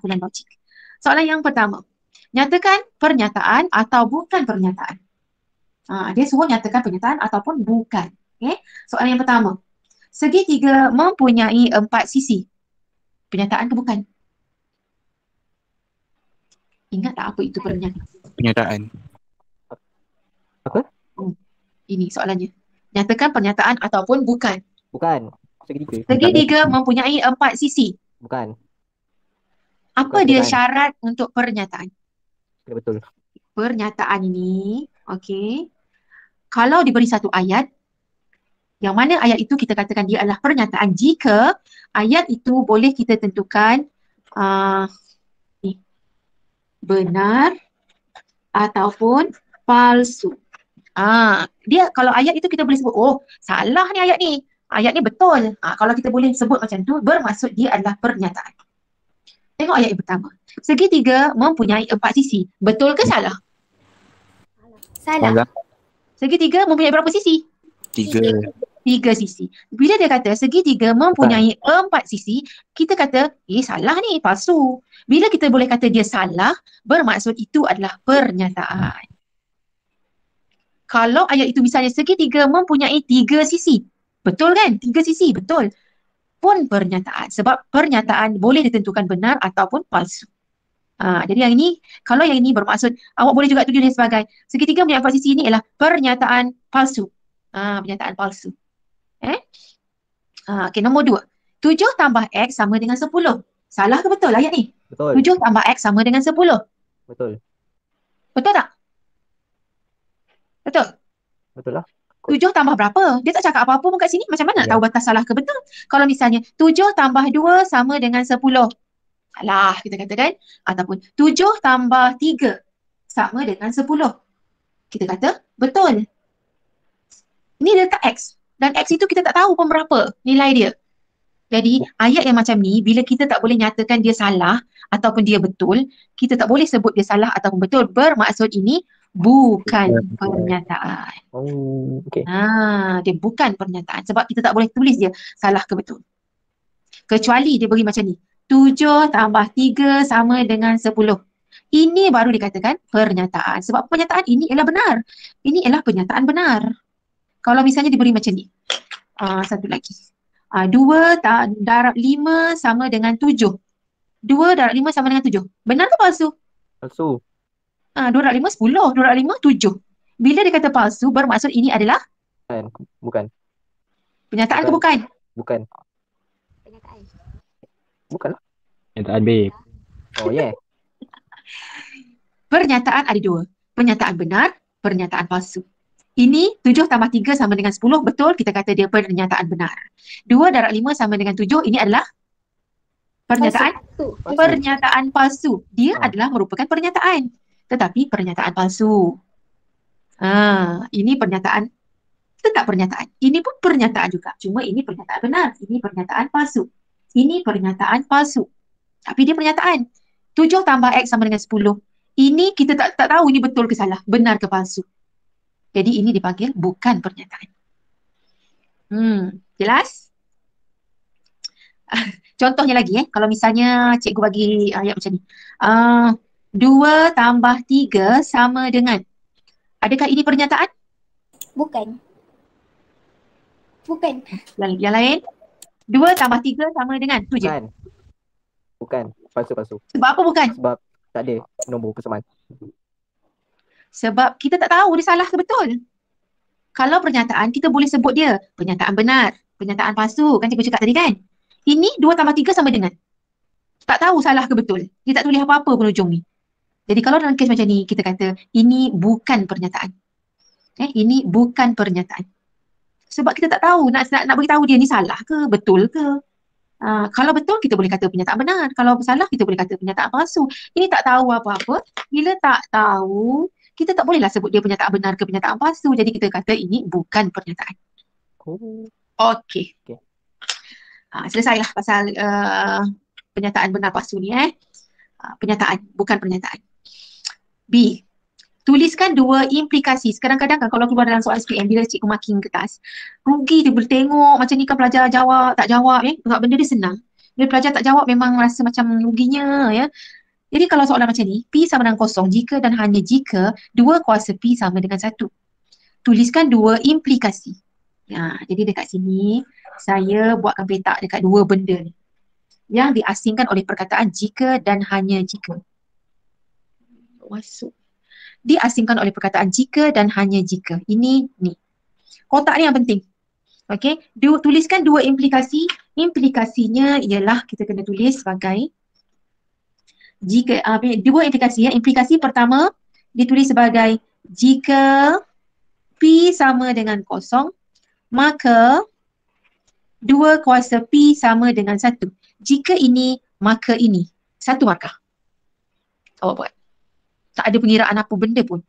penaklukan logik. Soalan yang pertama. Nyatakan pernyataan atau bukan pernyataan. Dia suruh nyatakan pernyataan ataupun bukan. Okay? Soalan yang pertama. Segitiga mempunyai 4 sisi. Pernyataan ke bukan? Ingat tak apa itu pernyataan? Pernyataan. Apa? Ini soalannya. Nyatakan pernyataan ataupun bukan. Bukan. Segitiga. Segitiga mempunyai 4 sisi. Bukan. Apa Bukan dia pernyataan. syarat untuk pernyataan? Ya, betul. Pernyataan ini, okey. Kalau diberi satu ayat, yang mana ayat itu kita katakan dia adalah pernyataan jika ayat itu boleh kita tentukan benar ataupun palsu. Dia kalau ayat itu kita boleh sebut, oh salah ni ayat ni. Ayat ni betul. Kalau kita boleh sebut macam tu, bermaksud dia adalah pernyataan. Tengok ayat yang pertama. Segitiga mempunyai 4 sisi. Betul ke salah? Salah. Segitiga mempunyai berapa sisi? 3. 3 sisi. Bila dia kata segitiga mempunyai 4 sisi, kita kata, salah ni, palsu. Bila kita boleh kata dia salah, bermaksud itu adalah pernyataan. Kalau ayat itu misalnya segitiga mempunyai 3 sisi. Betul kan? 3 sisi, betul. Pun pernyataan. Sebab pernyataan boleh ditentukan benar ataupun palsu. Jadi yang ini, kalau yang ini bermaksud, awak boleh juga tulis dia sebagai segitiga mempunyai 4 sisi ini ialah pernyataan palsu. Pernyataan palsu. Okey, nombor 2. 7 tambah X sama dengan 10. Salah ke betul ayat ni? Betul. 7 tambah X sama dengan 10. Betul. Betul tak? Betul? Betul lah. 7 tambah berapa? Dia tak cakap apa-apa pun kat sini. Macam mana nak tahu batas salah ke betul? Kalau misalnya 7 tambah 2 sama dengan 10. Salah kita katakan. Ataupun 7 tambah 3 sama dengan 10. Kita kata betul. Ini letak X. Dan X itu kita tak tahu pun berapa nilai dia. Jadi ayat yang macam ni, bila kita tak boleh nyatakan dia salah ataupun dia betul, kita tak boleh sebut dia salah ataupun betul. Bermaksud ini bukan pernyataan. Oh, okey. Dia bukan pernyataan. Sebab kita tak boleh tulis dia salah ke betul. Kecuali dia beri macam ni. 7 tambah 3 sama dengan 10. Ini baru dikatakan pernyataan. Sebab pernyataan ini ialah benar. Ini ialah pernyataan benar. Kalau misalnya diberi macam ni. Satu lagi. 2 darab 5 sama dengan 7. 2 darab 5 sama dengan 7. Benar ke palsu? Palsu. 2 darab 5, 10. 2 darab 5, 7. Bila dia kata palsu, bermaksud ini adalah? Bukan. Pernyataan ke bukan? Bukan. Pernyataan. Bukan lah. Pernyataan baik. Oh, yeah. Pernyataan ada 2. Pernyataan benar, pernyataan palsu. Ini 7 tambah 3 sama dengan 10. Betul, kita kata dia pernyataan benar. 2 darab 5 sama dengan 7. Ini adalah pernyataan Palsu. pernyataan palsu. Dia adalah merupakan pernyataan. Tetapi pernyataan palsu. Ini pernyataan, tetap pernyataan. Ini pun pernyataan juga. Cuma ini pernyataan benar. Ini pernyataan palsu. Ini pernyataan palsu. Tapi dia pernyataan. 7 tambah X sama dengan 10. Ini kita tak tahu ini betul ke salah. Benar ke palsu. Jadi ini dipanggil bukan pernyataan. Jelas? Contohnya lagi kalau misalnya cikgu bagi ayat macam ni. 2 tambah 3 sama dengan. Adakah ini pernyataan? Bukan. Bukan. Yang lain? 2 tambah 3 sama dengan 7. Bukan. Palsu. Sebab apa bukan? Sebab tak ada nombor persamaan. Sebab kita tak tahu dia salah ke betul. Kalau pernyataan, kita boleh sebut dia pernyataan benar, pernyataan palsu. Kan cikgu cakap tadi kan? Ini 2 tambah 3 sama dengan. Tak tahu salah ke betul. Dia tak tulis apa-apa pun ujung ni. Jadi kalau dalam kes macam ni, kita kata ini bukan pernyataan. Ini bukan pernyataan. Sebab kita tak tahu nak beritahu dia ni salah ke, betul ke. Kalau betul, kita boleh kata pernyataan benar. Kalau salah, kita boleh kata pernyataan palsu. Ini tak tahu apa-apa. Bila tak tahu, kita tak bolehlah sebut dia pernyataan benar ke pernyataan palsu. Jadi kita kata ini bukan pernyataan. Okey. Selesailah pasal pernyataan benar palsu ni. Pernyataan, bukan pernyataan. B. Tuliskan 2 implikasi. Kadang-kadang kan kalau keluar dalam soalan SPM, bila cikgu marking kertas, rugi dia boleh tengok macam ni kan pelajar jawab, tak jawab. Sebab benda dia senang. Bila pelajar tak jawab memang rasa macam ruginya ya. Jadi kalau soalan macam ni, P sama dengan kosong jika dan hanya jika 2 kuasa P sama dengan 1. Tuliskan 2 implikasi. Ya, jadi dekat sini saya buatkan petak dekat 2 benda ni yang diasingkan oleh perkataan jika dan hanya jika. Masuk. Diasingkan oleh perkataan jika dan hanya jika. Ini ni. Kotak ni yang penting. Okey, tuliskan 2 implikasi. Implikasinya ialah kita kena tulis sebagai jika 2 implikasi ya. Implikasi pertama ditulis sebagai jika P sama dengan kosong, maka 2 kuasa P sama dengan 1. Jika ini, maka ini. 1 markah. Awak buat. Tak ada pengiraan apa benda pun.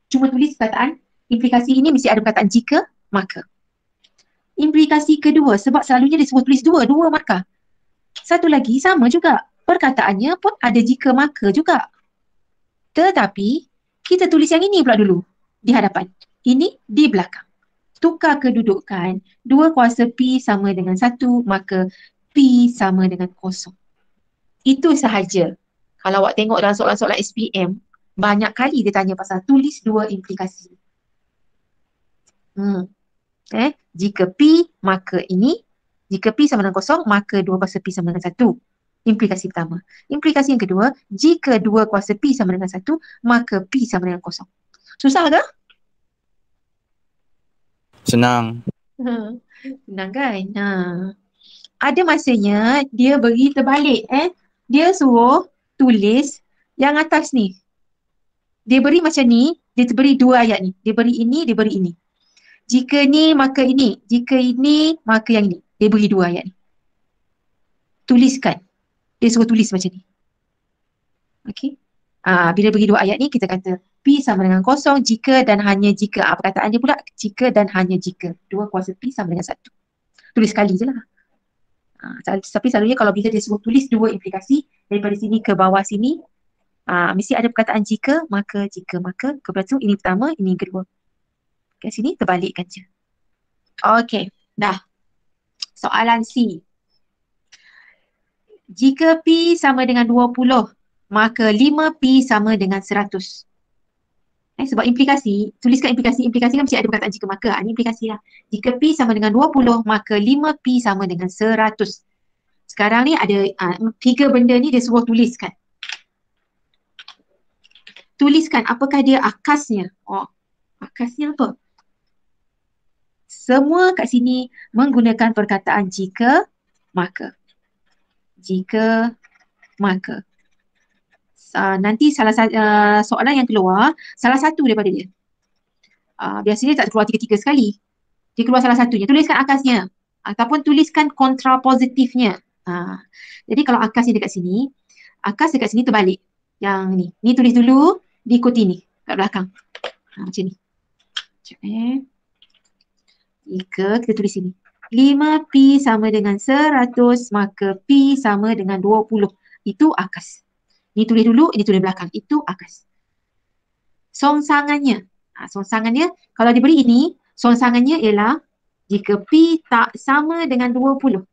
Cuma tulis perkataan, implikasi ini mesti ada perkataan jika, maka. Implikasi kedua, sebab selalunya dia suruh tulis 2 markah. Satu lagi sama juga. Perkataannya pun ada jika, maka juga. Tetapi, kita tulis yang ini pula dulu. Di hadapan. Ini di belakang. Tukar kedudukan. 2 kuasa P sama dengan 1, maka P sama dengan kosong. Itu sahaja. Kalau awak tengok dalam soalan-soalan SPM, banyak kali dia tanya pasal tulis 2 implikasi. Jika P, maka ini. Jika P sama dengan kosong, maka 2 kuasa P sama dengan 1. Implikasi pertama. Implikasi yang kedua, jika 2 kuasa P sama dengan 1, maka P sama dengan kosong. Susah ke? Senang. Senang kan? Ada masanya dia beri terbalik. Dia suruh tulis yang atas ni. Dia beri macam ni, dia beri 2 ayat ni. Dia beri ini, dia beri ini. Jika ni, maka ini. Jika ini, maka yang ini. Dia beri 2 ayat ni. Tuliskan. Dia suruh tulis macam ni. Okey. Bila beri 2 ayat ni, kita kata P sama dengan kosong jika dan hanya jika. Perkataan dia pula jika dan hanya jika. 2 kuasa P sama dengan 1. Tulis sekali je lah. Tapi selalunya kalau bila dia suruh tulis 2 implikasi, daripada sini ke bawah sini, mesti ada perkataan jika, maka, jika, maka. Kebetulan ini pertama, ini kedua. Kat sini terbalikkan je. Okey, dah. Soalan C. Jika P sama dengan 20, maka 5P sama dengan 100. Sebab implikasi, tuliskan implikasi kan mesti ada perkataan jika maka. Ini implikasi lah. Jika P sama dengan 20, maka 5P sama dengan 100. Sekarang ni ada 3 benda ni dia suruh tuliskan. Tuliskan apakah dia akasnya. Akasnya apa? Semua kat sini menggunakan perkataan jika, maka. Jika, maka. Nanti soalan yang keluar, salah satu daripada dia. Biasanya tak keluar 3 sekali. Dia keluar salah satunya. Tuliskan akasnya. Ataupun tuliskan kontrapositifnya. Jadi kalau akasnya dekat sini, akas dekat sini terbalik. Yang ni. Ni tulis dulu, diikuti ni. Kat belakang. Macam ni. Sekejap Jika kita tulis sini. 5P sama dengan 100, maka P sama dengan 20. Itu akas. Ni tulis dulu, ini tulis belakang. Itu akas. Songsangannya. Songsangannya, kalau diberi ini, songsangannya ialah jika P tak sama dengan 20,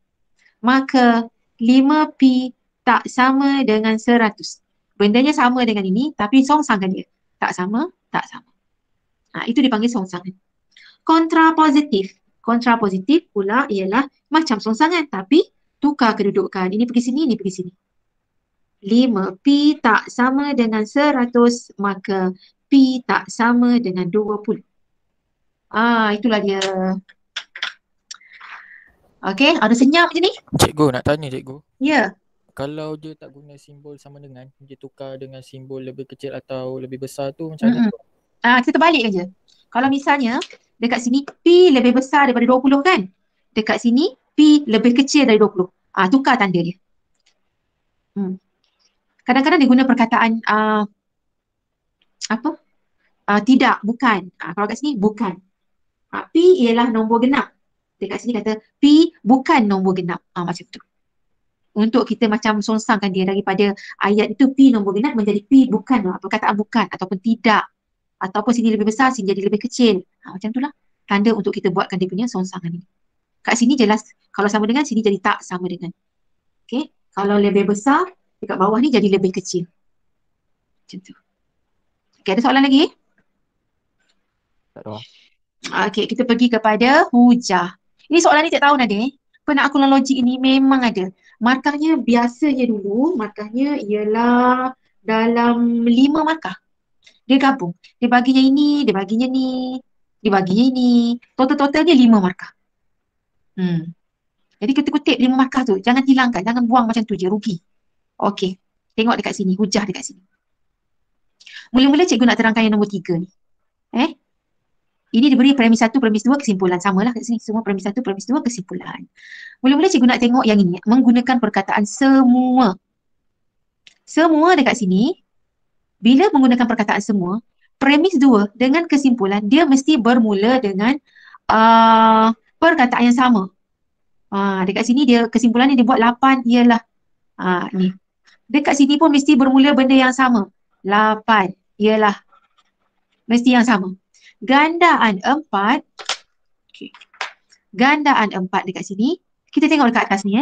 maka 5P tak sama dengan 100. Bendanya sama dengan ini, tapi songsangan dia. Tak sama, tak sama. Itu dipanggil songsangan. Kontrapositif. Kontrapositif pula ialah macam songsangan, tapi tukar kedudukan. Ini pergi sini, ini pergi sini. 5P tak sama dengan 100, maka P tak sama dengan 20. Itulah dia. Okey, ada senyap je ni. Cikgu nak tanya cikgu. Ya. Kalau dia tak guna simbol sama dengan, dia tukar dengan simbol lebih kecil atau lebih besar tu macam mana? Kita terbalik je. Kalau misalnya dekat sini P lebih besar daripada 20 kan? Dekat sini P lebih kecil dari 20. Tukar tanda dia. Kadang-kadang dia guna perkataan tidak, bukan. Kalau kat sini bukan. P ialah nombor genap. Dekat sini kata P bukan nombor genap. Macam tu. Untuk kita macam songsangkan dia daripada ayat itu P nombor genap menjadi P bukan. Perkataan bukan ataupun tidak. Ataupun sini lebih besar, sini jadi lebih kecil. Macam itulah. Tanda untuk kita buatkan dia punya songsangan ini. Kat sini jelas kalau sama dengan, sini jadi tak sama dengan. Okey. Kalau lebih besar, dekat bawah ni jadi lebih kecil. Macam tu. Okey, ada soalan lagi? Tak tahu. Okey, kita pergi kepada hujah. Ini soalan ni tak tahu Nadir. Penaklukan logik ini memang ada. Markahnya biasanya dulu, markahnya ialah dalam 5 markah. Dia gabung. Dia baginya ini, dia baginya ni, dia baginya ini. Total-totalnya 5 markah. Jadi kita kutip 5 markah tu. Jangan hilangkan, jangan buang macam tu je, rugi. Okey, tengok dekat sini, hujah dekat sini. Mula-mula cikgu nak terangkan yang nombor 3 ni. Ini diberi premis 1, premis 2, kesimpulan. Samalah kat sini. Semua premis 1, premis 2, kesimpulan. Mula-mula cikgu nak tengok yang ini. Menggunakan perkataan semua. Semua dekat sini. Bila menggunakan perkataan semua, premis 2 dengan kesimpulan, dia mesti bermula dengan perkataan yang sama. Dekat sini dia kesimpulan dia buat 8 ialah ni. Dekat sini pun mesti bermula benda yang sama. 8 ialah mesti yang sama. Gandaan 4. Okay. Gandaan 4 dekat sini. Kita tengok dekat atas ni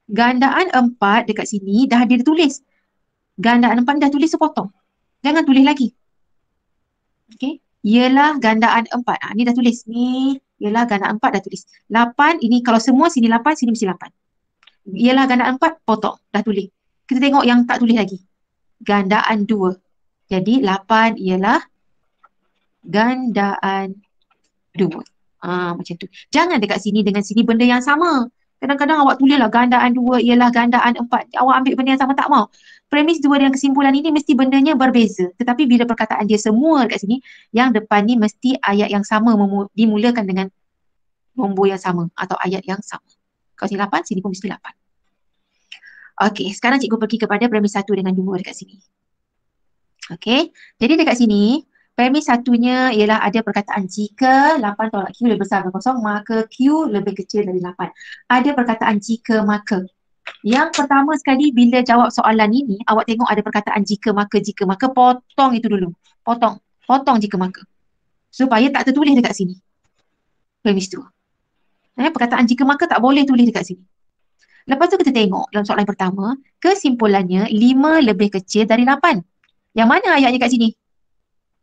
Gandaan 4 dekat sini dah dia tulis. Gandaan 4 dah tulis sepotong. Jangan tulis lagi. Okey. Ialah gandaan 4. Ni dah tulis. Ni ialah gandaan 4 dah tulis. 8 ini kalau semua sini 8, sini mesti 8. Ialah gandaan 4 potong. Dah tulis. Kita tengok yang tak tulis lagi. Gandaan 2. Jadi 8 ialah gandaan 2. Macam tu. Jangan dekat sini dengan sini benda yang sama. Kadang-kadang awak tulislah gandaan 2 ialah gandaan 4. Awak ambil benda yang sama, tak mau. Premis 2 dengan kesimpulan ini mesti bendanya berbeza. Tetapi bila perkataan dia semua dekat sini, yang depan ni mesti ayat yang sama dimulakan dengan nombor yang sama atau ayat yang sama. Kalau sini 8, sini pun mesti 8. Okey, sekarang cikgu pergi kepada premis 1 dengan 2 dekat sini. Okey, jadi dekat sini premis satunya ialah ada perkataan jika 8 tolak Q lebih besar dari 0, maka Q lebih kecil dari 8. Ada perkataan jika maka. Yang pertama sekali bila jawab soalan ini, awak tengok ada perkataan jika maka, potong itu dulu. Potong jika maka. Supaya tak tertulis dekat sini. Premis 2. Perkataan jika maka tak boleh tulis dekat sini. Lepas tu kita tengok dalam soalan pertama, kesimpulannya 5 lebih kecil dari 8. Yang mana ayatnya kat sini?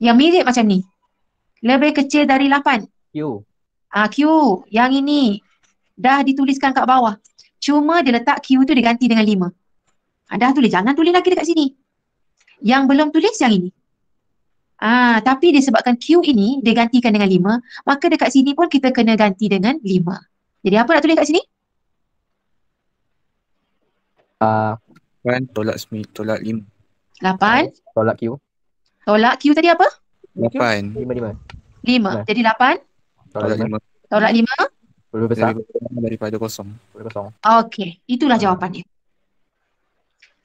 Yang mirip macam ni. Lebih kecil dari 8. Q. Q. Yang ini. Dah dituliskan kat bawah. Cuma dia letak Q tu diganti dengan 5. Dah tulis. Jangan tulis lagi dekat sini. Yang belum tulis yang ini. Tapi disebabkan Q ini digantikan dengan 5, maka dekat sini pun kita kena ganti dengan 5. Jadi apa nak tulis kat sini? 8 tolak 5. 8. Tolak Q. Tolak Q tadi apa? 8 5. 5. Jadi 8. tolak 5 Tolak 5. Lebih besar daripada 0. Okey, itulah jawapannya.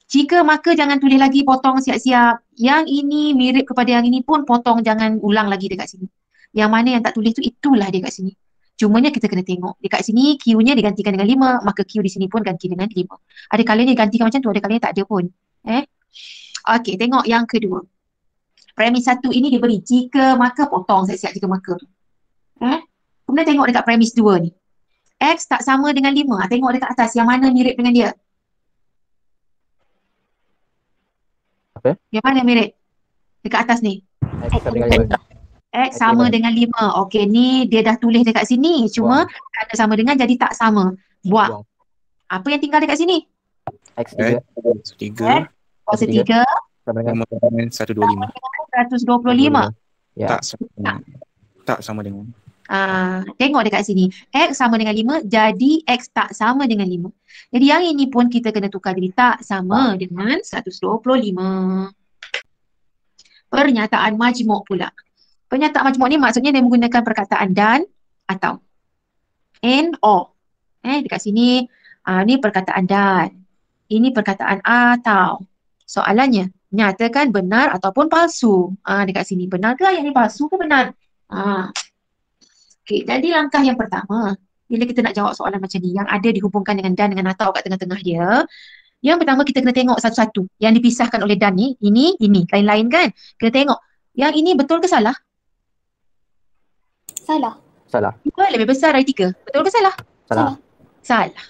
Jika maka jangan tulis lagi, potong siap-siap. Yang ini mirip kepada yang ini pun potong, jangan ulang lagi dekat sini. Yang mana yang tak tulis tu itulah dia kat sini. Cumanya kita kena tengok. Dekat sini Q-nya digantikan dengan 5, maka Q di sini pun ganti dengan 5. Ada kalanya digantikan macam tu, ada kalanya tak ada pun. Okey, tengok yang kedua. Premis 1 ini diberi jika maka, potong siap-siap jika maka tu. Kemudian tengok dekat premis 2 ni. X tak sama dengan 5. Tengok dekat atas yang mana mirip dengan dia. Apa? Yang mana mirip? Dekat atas ni. X sama dengan 5. X sama dengan 5. Okey, ni dia dah tulis dekat sini. Cuma ada sama dengan jadi tak sama. Buang. Apa yang tinggal dekat sini? X3. 3 Kuasa 3 sama dengan 125. 125. ya. Tak sama dengan. Tengok dekat sini. X sama dengan 5, jadi X tak sama dengan 5. Jadi yang ini pun kita kena tukar jadi tak sama dengan 125. Pernyataan majmuk pula. Pernyataan majmuk ni maksudnya dia menggunakan perkataan dan atau. And or. Dekat sini, ni perkataan dan. Ini perkataan atau. Soalannya, nyatakan benar ataupun palsu. Dekat sini, benar ke ayat ni, palsu ke benar? Okey, jadi langkah yang pertama, bila kita nak jawab soalan macam ni, yang ada dihubungkan dengan dan dengan atau kat tengah-tengah dia, yang pertama kita kena tengok satu-satu. Yang dipisahkan oleh dan ni, ini, lain-lain kan? Kena tengok, yang ini betul ke salah? Salah. Salah. 2 lebih besar dari 3. Betul ke salah? Salah. Salah.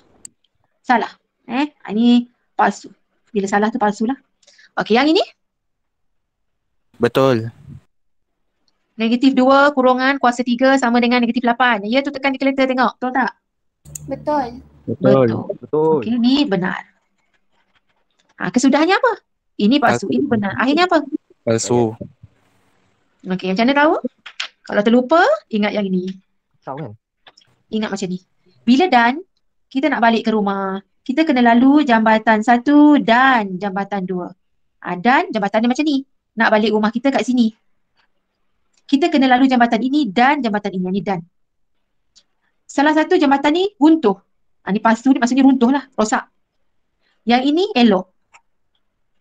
Salah. Ini palsu. Bila salah tu palsu lah. Okey, yang ini Betul. negatif 2 kurungan kuasa 3 sama dengan negatif 8. Ya tu tekan kalkulator tengok. Betul tak? Betul. Betul. Betul. Okey, ni benar. Kesudahannya apa? Ini palsu, ini benar. Akhirnya apa? Palsu. Okey, macam mana tahu? Kalau terlupa, ingat yang ini. Tahu kan? Ingat macam ni. Bila dan, kita nak balik ke rumah. Kita kena lalu jambatan 1 dan jambatan 2. Dan jambatan dia macam ni. Nak balik rumah kita kat sini. Kita kena lalu jambatan ini dan jambatan ini. Ini dan. Salah satu jambatan ni runtuh. Ni palsu ni maksudnya runtuh lah. Rosak. Yang ini elok.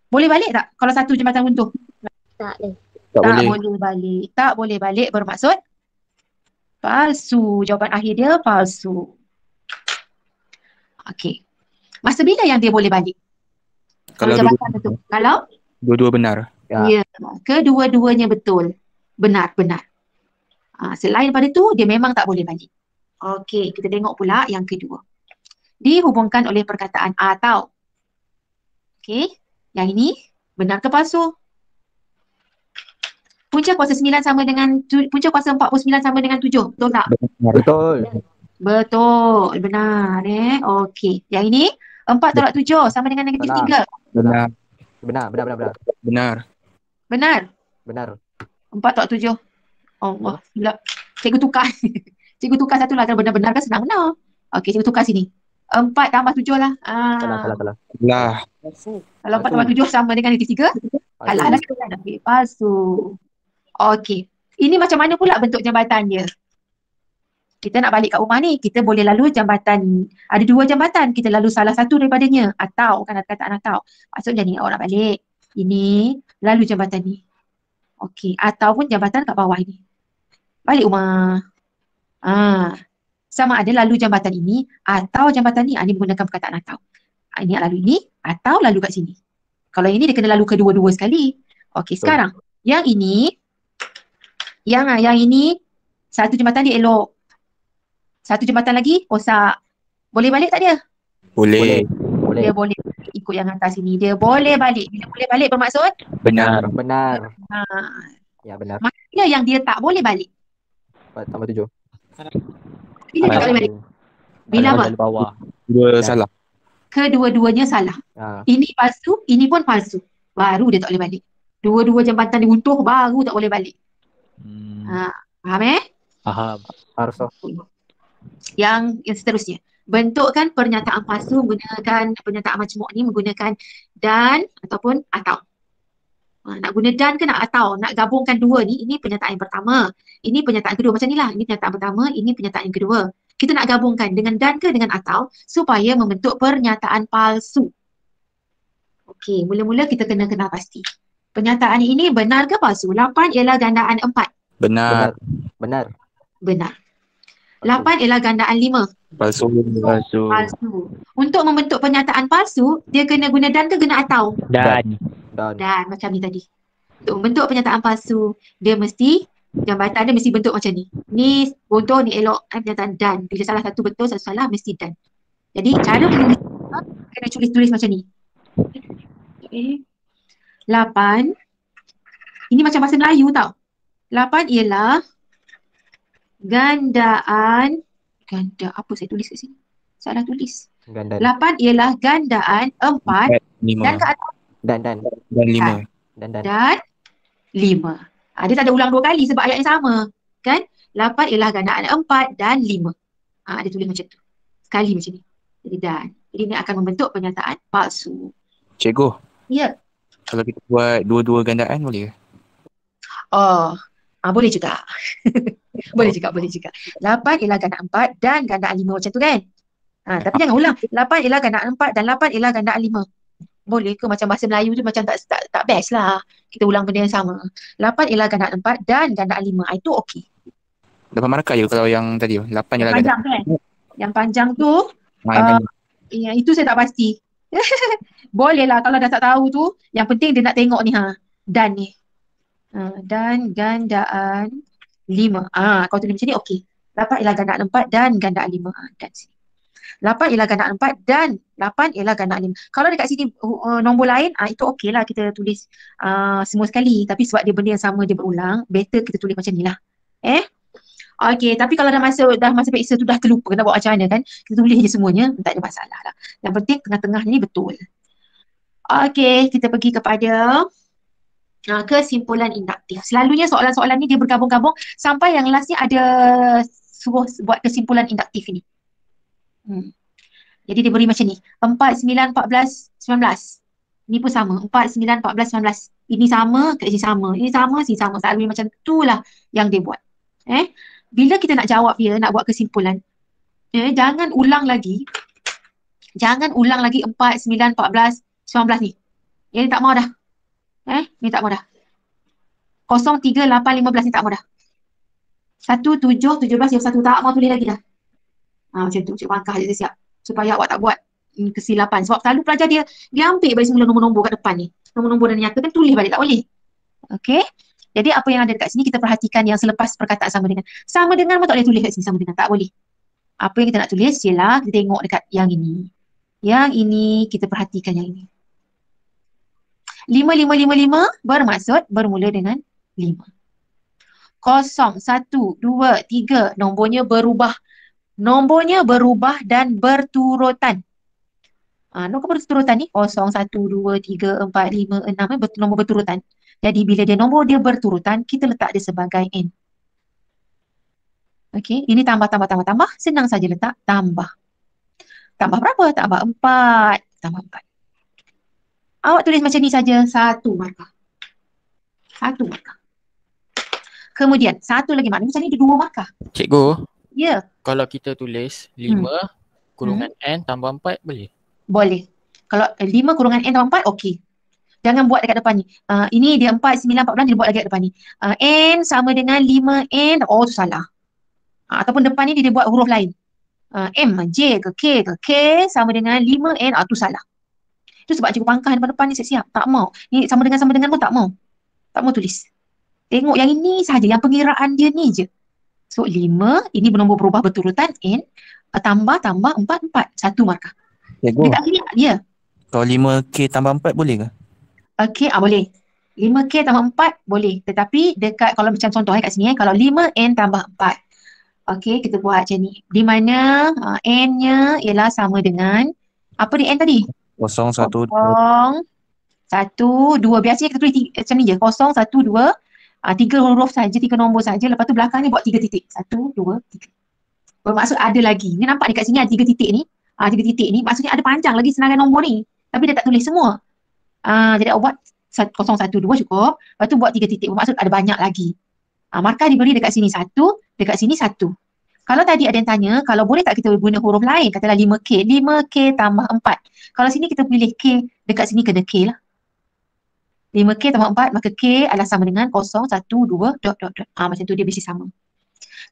Boleh balik tak kalau satu jambatan runtuh? Tak boleh. Tak boleh. Boleh balik. Tak boleh balik bermaksud palsu. Jawapan akhir dia palsu. Okey. Masa bila yang dia boleh balik? Kalau jambatan betul. Kalau dua-dua benar. ya, kedua-duanya betul. Benar. Selain pada tu, dia memang tak boleh balik. Okey, kita tengok pula yang kedua. Dihubungkan oleh perkataan atau. Okey, yang ini benar ke palsu? Punca kuasa 9 sama dengan punca kuasa 49 sama dengan 7. Betul tak? Benar. Betul. Betul, benar Okey, yang ini 4 tolak 7 sama dengan negatif Salah. 3. Benar. Benar. Benar. Benar. Benar. 4 tolak 7. Allah, pula. Cikgu tukar. Cikgu tukar satu lah. Kalau benar-benar kan senang benar. Okey, cikgu tukar sini. 4 tambah 7 lah. Salah. Lah. Kalau 4 tambah 7 sama dengan negatif 3. Kalah lah kita nak ambil palsu. Okey. Ini macam mana pula bentuk jambatan dia? Kita nak balik kat rumah ni, kita boleh lalu jambatan. Ada 2 jambatan, kita lalu salah satu daripadanya. Atau, kan ada kataan atau. Maksudnya ni, awak nak balik. Ini, lalu jambatan ni. Okey, ataupun jambatan kat bawah ni. Balik rumah. Sama ada lalu jambatan ini atau jambatan ni. Ini menggunakan perkataan atau. Ini lalu ini atau lalu kat sini. Kalau ini dia kena lalu kedua-dua sekali. Okey, sekarang yang ini yang ini satu jambatan dia elok. Satu jambatan lagi rosak. Boleh balik tak dia? Boleh. Dia boleh ikut yang atas ini. Dia boleh balik. Bila boleh balik bermaksud Benar. Ya, benar. mana yang dia tak boleh balik? 4 tambah 7. Bila tak boleh balik? Bila apa? Dari bawah. Dua Ya. salah. Kedua-duanya salah. Ini palsu, ini pun palsu. Baru dia tak boleh balik. Dua-dua jambatan diruntuh baru tak boleh balik. Faham Faham. Harus. Yang seterusnya. Bentukkan pernyataan palsu menggunakan pernyataan majmuk ni menggunakan dan ataupun atau. Nak guna dan ke nak atau? Nak gabungkan dua ni, ini pernyataan yang pertama. Ini pernyataan kedua. Macam ni lah. Ini pernyataan pertama, ini pernyataan yang kedua. Kita nak gabungkan dengan dan ke dengan atau supaya membentuk pernyataan palsu. Okey, mula-mula kita kena kenal pasti. Pernyataan ini benar ke palsu? 8 ialah gandaan 4. Benar. Benar. Benar. 8 ialah gandaan 5. Palsu. Palsu. Palsu. Untuk membentuk pernyataan palsu, dia kena guna dan ke guna atau? Dan. Dan macam ni tadi. Untuk membentuk pernyataan palsu, dia mesti jambatan dia mesti bentuk macam ni. Ni contoh ni elok pernyataan dan. Bila salah satu betul, satu salah mesti dan. Jadi cara menulis kena tulis macam ni. Okay. 8. Ini macam bahasa Melayu tau. 8 ialah gandaan apa saya tulis kat sini? Salah tulis. Gandaan. 8 ialah gandaan 4 Lima. dan ke atas Dan. Dan lima. dan 5. Dia tak ada ulang 2 kali sebab ayat yang sama. Kan? 8 ialah gandaan 4 dan 5. Dia tulis macam tu. Sekali macam ni. Jadi dan. Jadi ini akan membentuk pernyataan palsu. Cikgu, Ya. kalau kita buat dua-dua gandaan boleh ke? Boleh juga. boleh juga. 8 ialah gandaan 4 dan gandaan 5 macam tu kan? Tapi jangan ulang. 8 ialah gandaan 4 dan 8 ialah gandaan 5. Boleh ke macam bahasa Melayu tu macam tak best lah. Kita ulang benda yang sama. 8 ialah gandaan 4 dan gandaan 5. Itu okey. Dapat markah je kalau yang tadi 8 ialah gandaan. Panjang kan? Yang panjang tu, Yang panjang. itu saya tak pasti. Boleh lah kalau dah tak tahu tu. Yang penting dia nak tengok ni dan ni. Dan gandaan 5. Kalau tulis macam ni okey. 8 ialah gandaan 4 dan gandaan 5. Dan sini. 8 ialah gandaan 4 dan 8 ialah gandaan 5. Kalau dekat sini nombor lain, itu okey lah kita tulis semua sekali. Tapi sebab dia benda yang sama, dia berulang, better kita tulis macam ni lah. Okey, tapi kalau dah masa periksa tu dah terlupa nak buat macam mana kan, kita tulis je semuanya, tak ada masalah lah. Yang penting tengah-tengah ni betul. Okey, kita pergi kepada kesimpulan induktif. Selalunya soalan-soalan ni dia bergabung-gabung sampai yang last ni ada suruh buat kesimpulan induktif ini. Jadi dia beri macam ni. 4, 9, 14, 19. Ini pun sama. 4, 9, 14, 19. Ini sama, kat sini sama. Ini sama, sini sama. Selalu macam itulah yang dia buat. Bila kita nak jawab dia, nak buat kesimpulan, jangan ulang lagi. Jangan ulang lagi 4, 9, 14, 19 ni. Ni tak mau dah. Ni tak mau dah. 0, 3, 8, 15 ni tak mau dah. 1, 7, 17 yang 1 tak mau tulis lagi dah. Macam tu, Cik Bangkah je siap. Supaya awak tak buat kesilapan. Sebab selalu pelajar dia ambil balik semula nombor-nombor kat depan ni. Nombor-nombor dan nyata kan tulis balik, tak boleh. Okey. Jadi apa yang ada dekat sini kita perhatikan yang selepas perkataan sama dengan. Sama dengan pun tak boleh tulis kat sini sama dengan. Tak boleh. Apa yang kita nak tulis ialah kita tengok dekat yang ini. Yang ini kita perhatikan yang ini. 5, 5, 5, 5 bermaksud bermula dengan 5. 0, 1, 2, 3 nombornya berubah. Nombornya berubah dan berturutan. Nombor berturutan ni 0, 1, 2, 3, 4, 5, 6 nombor berturutan. Jadi bila dia nombor dia berturutan, kita letak dia sebagai N. Okey, ini tambah. Senang saja letak tambah. Tambah berapa? Tambah 4. Tambah 4. Awak tulis macam ni saja, 1 markah. 1 markah. Kemudian, satu lagi maknanya macam ni ada 2 markah. Cikgu, Ya, kalau kita tulis 5 kurungan N tambah 4 boleh? boleh. Kalau 5 kurungan N tambah 4, okey. Jangan buat dekat depan ni. Ini dia 4, 9, 14, dia buat lagi dekat depan ni. N sama dengan 5N, tu salah. Ataupun depan ni dia buat huruf lain. M, J ke K ke K sama dengan 5N, tu salah. Itu sebab cikgu pangkah depan ni siap-siap. Tak mau. Ni sama dengan pun tak mau. Tak mau tulis. Tengok yang ini saja, yang pengiraan dia ni je. So 5, ini bernombor berubah berturutan N, tambah 4, 4. 1 markah. Cikgu, Dekat sini dia. kalau 5K tambah 4 boleh ke? Okey, boleh. 5K tambah 4 boleh. Tetapi dekat kalau macam contoh kat sini kalau 5N tambah 4. Okey, kita buat macam ni. Di mana N-nya ialah sama dengan apa di N tadi? 0, 1, 2. 0, 1, 2. Biasanya kita tulis macam ni je. 0, 1, 2. 3 huruf saja, 3 nombor saja. Lepas tu belakang ni buat 3 titik. 1, 2, 3. Bermaksud ada lagi. Ni nampak dekat sini ada 3 titik ni. 3 titik ni maksudnya ada panjang lagi senarai nombor ni. Tapi dia tak tulis semua. Jadi awak buat 0, 1, 2 cukup. Lepas tu buat 3 titik. Bermaksud ada banyak lagi. Markah diberi dekat sini 1, dekat sini 1. Kalau tadi ada yang tanya, kalau boleh tak kita guna huruf lain? Katalah 5K. 5K tambah 4. Kalau sini kita pilih K, dekat sini kena K lah. 5K tambah 4, maka K adalah sama dengan 0, 1, 2, ... macam tu dia mesti sama.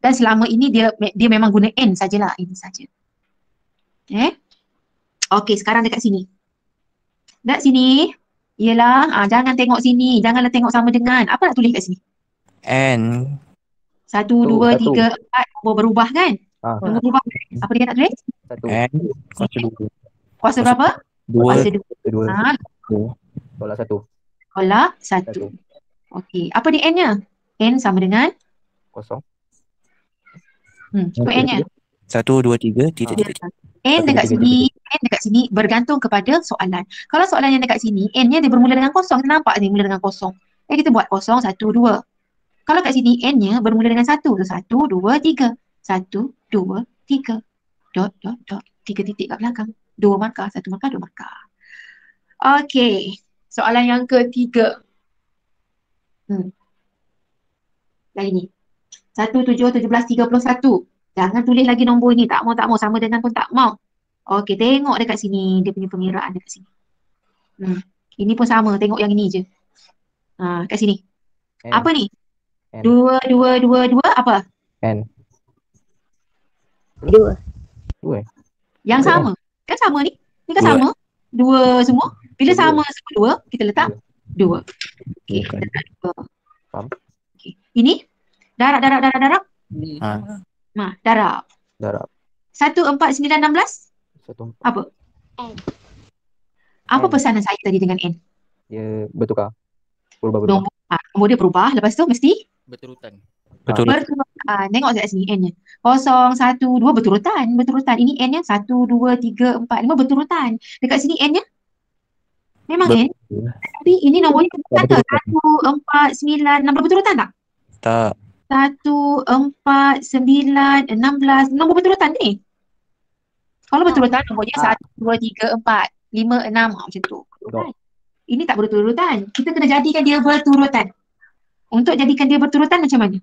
Dan selama ini dia memang guna N sajalah. Ini saja. Okey, sekarang dekat sini. Dekat sini, ialah, jangan tengok sini. Janganlah tengok sama dengan. Apa nak tulis kat sini? N. 1, 2, 3, 4. Nombor berubah kan? Nombor berubah. Apa dia nak tulis? 1. N. Kuasa 2. Kuasa berapa? 2. Kuasa 2. 2. Tolak 1. Tolak 1. Okey. Apa di N-nya? N sama dengan? 0. Cukup N-nya. 1, 2, 3, titik. N dekat sini bergantung kepada soalan. Kalau soalan yang dekat sini, N-nya dia bermula dengan kosong. Kita nampak ni mula dengan kosong. Kita buat 0, 1, 2. Kalau kat sini N-nya bermula dengan 1. 1, 2, 3. 1, 2, 3. ... 3 titik kat belakang. 2 markah, 1 markah, 2 markah. Okey. Soalan yang ketiga. Lagi ni. 1, 7, 17, 31. Jangan tulis lagi nombor ni. Tak mau. Sama dengan pun tak mau. Okey, tengok dekat sini. Dia punya pengiraan dekat sini. Ini pun sama. Tengok yang ini je. Kat sini. N. Apa ni? N. 2, 2, 2, 2. Apa? N. 2. Yang sama. Kan sama ni? Ni kan sama. 2 semua. Bila sama semua 2, kita letak 2. Okey, kita letak 2. Faham? Okey. Ini darab. Ha. Darab. Darab. 1, 4, 9, 16. 1, 4. Apa? N. Apa N. pesanan saya tadi dengan N? Dia bertukar. Berubah-berubah. Nombor dia berubah. Lepas tu mesti Berturutan. Betul. berturutan. Tengok kat sini N-nya. 0, 1, 2 berturutan. Berturutan. Ini N-nya 1, 2, 3, 4, 5 berturutan. Dekat sini N-nya memang N. Tapi ini nombornya kata 1, 4, 9, 16 berturutan tak? Tak. 1, 4, 9, 16. Nombor berturutan ni. Kalau berturutan nombornya 1, 2, 3, 4, 5, 6. Macam tu. Betul. Ini tak berturutan. Kita kena jadikan dia berturutan. Untuk jadikan dia berturutan macam mana?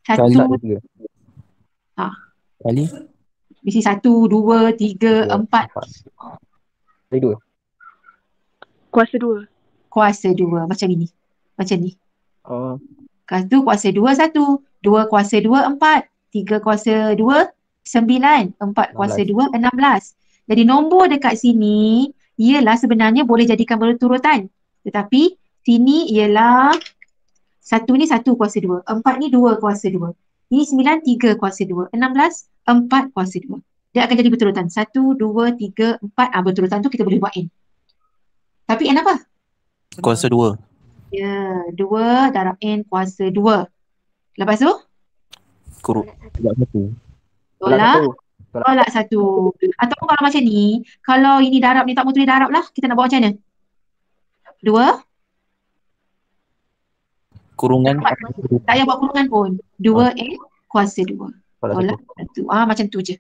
Kali. 1, 3. Kali. mesti 1, 2, 3, 4. Jadi 2. Kuasa 2. Kuasa 2. Macam ini. Macam ni. Oh, Satu kuasa 2, 1. 2 kuasa 2, 4. 3 kuasa 2, 9. 4 kuasa 2, 16. Jadi nombor dekat sini ialah sebenarnya boleh jadikan berturutan. Tetapi sini ialah 1 ni 1 kuasa 2. 4 ni 2 kuasa 2. Ini 9, 3 kuasa 2. 16, 4 kuasa 2. Dia akan jadi berturutan. 1, 2, 3, 4. Berturutan tu kita boleh buat N. Tapi N apa? Kuasa 2. Ya, 2 darab N kuasa 2. Lepas tu? Kurung. Tolak 1. Tolak 1. Atau kalau macam ni, kalau ini darab ni tak mau tulis darab lah, kita nak buat macam mana? 2, Kurungan. tak payah buat kurungan pun. 2 N kuasa 2. tolak Tolak 1. 1. Macam tu je.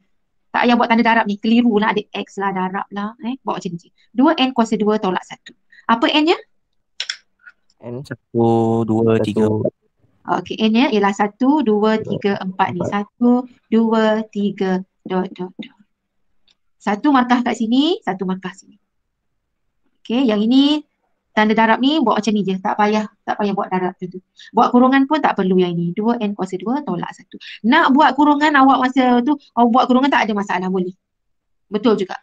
Tak payah buat tanda darab ni. Keliru lah, ada X lah, darab lah. Buat macam ni. 2 N kuasa 2 tolak 1. Apa N-nya? N. 1, 2, 3. Okey, N-nya ialah 1, 2, 3, 4 ni. 1, 2, 3, dot, dot, dot. Satu markah kat sini, satu markah sini. Okey, yang ini tanda darab ni buat macam ni je. Tak payah buat darab tu. Buat kurungan pun tak perlu yang ini. 2 N kuasa 2 tolak 1. Nak buat kurungan awak masa tu, awak buat kurungan tak ada masalah, boleh. Betul juga.